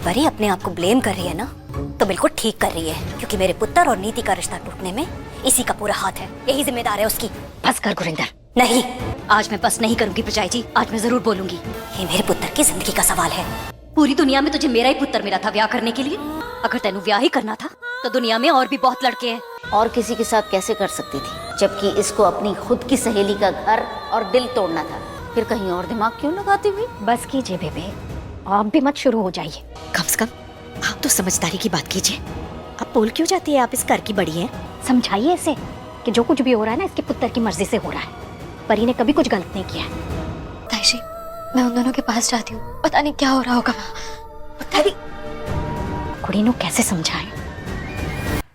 परी अपने आप को ब्लेम कर रही है ना, तो बिल्कुल ठीक कर रही है, क्योंकि मेरे पुत्र और नीति का रिश्ता टूटने में इसी का पूरा हाथ है, यही जिम्मेदार है उसकी। बस कर गुरिंदर। नहीं, आज मैं बस नहीं करूंगी पिचाई जी, आज मैं जरूर बोलूंगी। ये मेरे पुत्र की जिंदगी का सवाल है। पूरी दुनिया में तुझे मेरा ही पुत्र मिला था ब्याह करने के लिए। अगर तेनू ब्याह ही करना था तो दुनिया में और भी बहुत लड़के हैं। और किसी के साथ कैसे कर सकती थी, जबकि इसको अपनी खुद की सहेली का घर और दिल तोड़ना था। फिर कहीं और दिमाग क्यों लगाती हुई? बस कीजिए बेबे, आप भी मत शुरू हो जाइए। कम से कम आप तो समझदारी की बात कीजिए। आप बोल क्यों जाती है? आप इस घर की बड़ी है, समझाइए इसे कि जो कुछ भी हो रहा है ना इसके पुत्र की मर्जी से हो रहा है। परी ने कभी कुछ गलत नहीं किया है। ताईजी, मैं उन दोनों के पास जाती हूँ, पता नहीं क्या हो रहा होगा। कुड़ी नो कैसे समझाए?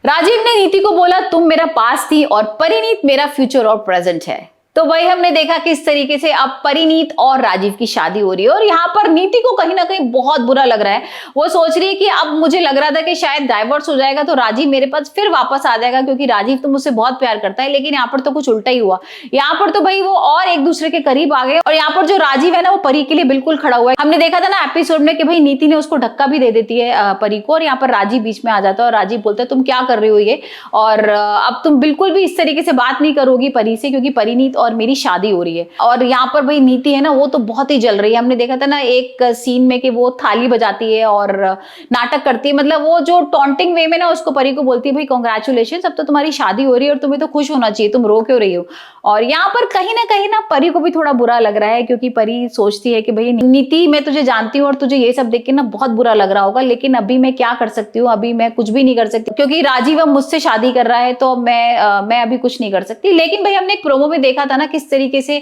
राजीव ने नीति को बोला तुम मेरा पास थी और परिणीत मेरा फ्यूचर और प्रेजेंट है। तो वही हमने देखा किस तरीके से अब परिणीत और राजीव की शादी हो रही है और यहाँ पर नीति को कहीं ना कहीं बहुत बुरा लग रहा है। वो सोच रही है कि अब मुझे लग रहा था कि शायद डाइवोर्स हो जाएगा तो राजीव मेरे पास फिर वापस आ जाएगा, क्योंकि राजीव तो मुझसे बहुत प्यार करता है। लेकिन यहाँ पर तो कुछ उल्टा ही हुआ। यहाँ पर तो भाई वो और एक दूसरे के करीब आ गए और यहाँ पर जो राजीव है ना वो परी के लिए बिल्कुल खड़ा हुआ है। हमने देखा था ना एपिसोड में कि भाई नीति ने उसको धक्का भी दे देती है परी को, और यहाँ पर राजीव बीच में आ जाता है और राजीव बोलता है तुम क्या कर रही हो ये, और अब तुम बिल्कुल भी इस तरीके से बात नहीं करोगी परी से, क्योंकि परिणीत और मेरी शादी हो रही है। और यहाँ पर भाई नीति है ना वो तो बहुत ही जल रही है। हमने देखा था ना एक सीन में कि वो थाली बजाती है और नाटक करती है, मतलब वो जो टॉन्टिंग वे में ना उसको परी को बोलती है भाई कांग्रेचुलेशन, अब तो तुम्हारी शादी हो रही है और तुम्हें तो खुश होना चाहिए, तुम रो क्यों रही हो। और यहाँ पर कहीं ना परी को भी थोड़ा बुरा लग रहा है, क्योंकि परी सोचती है कि भाई नीति मैं तुझे जानती हूँ और तुझे ये सब देख के ना बहुत बुरा लग रहा होगा, लेकिन अभी मैं क्या कर सकती हूँ, अभी मैं कुछ भी नहीं कर सकती, क्योंकि राजीव अब मुझसे शादी कर रहा है तो मैं अभी कुछ नहीं कर सकती। लेकिन भाई हमने एक प्रोमो में देखा था ना किस तरीके से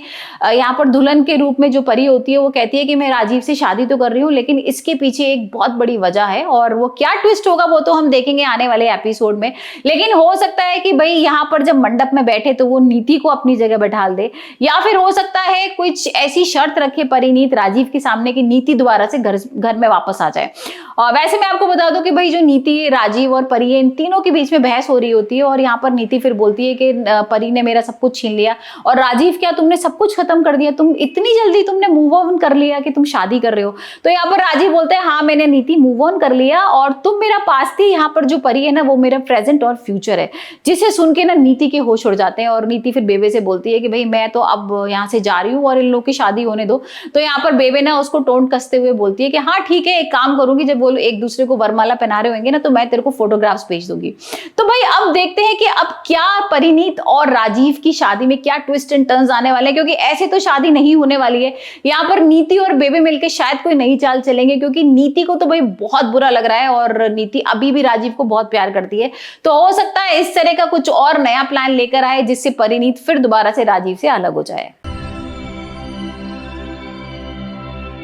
यहाँ पर दुल्हन के रूप में जो परी होती है वो कहती है कि मैं राजीव से शादी तो कर रही हूँ, लेकिन इसके पीछे एक बहुत बड़ी वजह है, और वो क्या ट्विस्ट होगा वो तो हम देखेंगे आने वाले एपिसोड में। लेकिन हो सकता है कि भाई यहाँ पर जब मंडप में बैठे तो वो नीति को अपनी जगह बैठाल दे, या फिर हो सकता है कुछ ऐसी शर्त रखे परिणीत राजीव के सामने की नीति दोबारा से घर में वापस आ जाए। और वैसे मैं आपको बता दूं कि भाई जो नीति, राजीव और परी है, इन तीनों के बीच में बहस हो रही होती है, और यहाँ पर नीति फिर बोलती है कि परी ने मेरा सब कुछ छीन लिया, और राजीव क्या तुमने सब कुछ खत्म कर दिया, तुम इतनी जल्दी तुमने मूव ऑन कर लिया कि तुम शादी कर रहे हो। तो यहाँ पर राजीव बोलते हैं हाँ मैंने नीति मूव ऑन कर लिया और तुम मेरा पास थी, यहाँ पर जो परी है ना वो मेरा प्रेजेंट और फ्यूचर है। जिसे सुन के ना नीति के होश उड़ जाते हैं, और नीति फिर बेबे से बोलती है कि भाई मैं तो अब यहाँ से जा रही हूँ और इन लोगों की शादी होने दो। तो यहाँ पर बेबे ना उसको टोंट कसते हुए बोलती है कि हाँ ठीक है, एक काम करूंगी, जब वो एक दूसरे को वरमाला पहना रहे होंगे ना तो मैं तेरे को फोटोग्राफ्स भेज दूंगी। तो भाई अब देखते हैं कि अब क्या परिणीत और राजीव की शादी में क्या ट्विस्ट एंड टर्न्स आने वाले हैं, क्योंकि ऐसे तो शादी नहीं होने वाली है। यहाँ पर नीति और बेबे मिलकर शायद कोई नई चाल चलेंगे, क्योंकि नीति को तो भाई बहुत बुरा लग रहा है और नीति अभी भी राजीव को बहुत प्यार करती है। तो हो सकता है इस तरह का कुछ और नया प्लान लेकर आए जिससे परिणीत फिर दोबारा से राजीव से अलग हो जाए।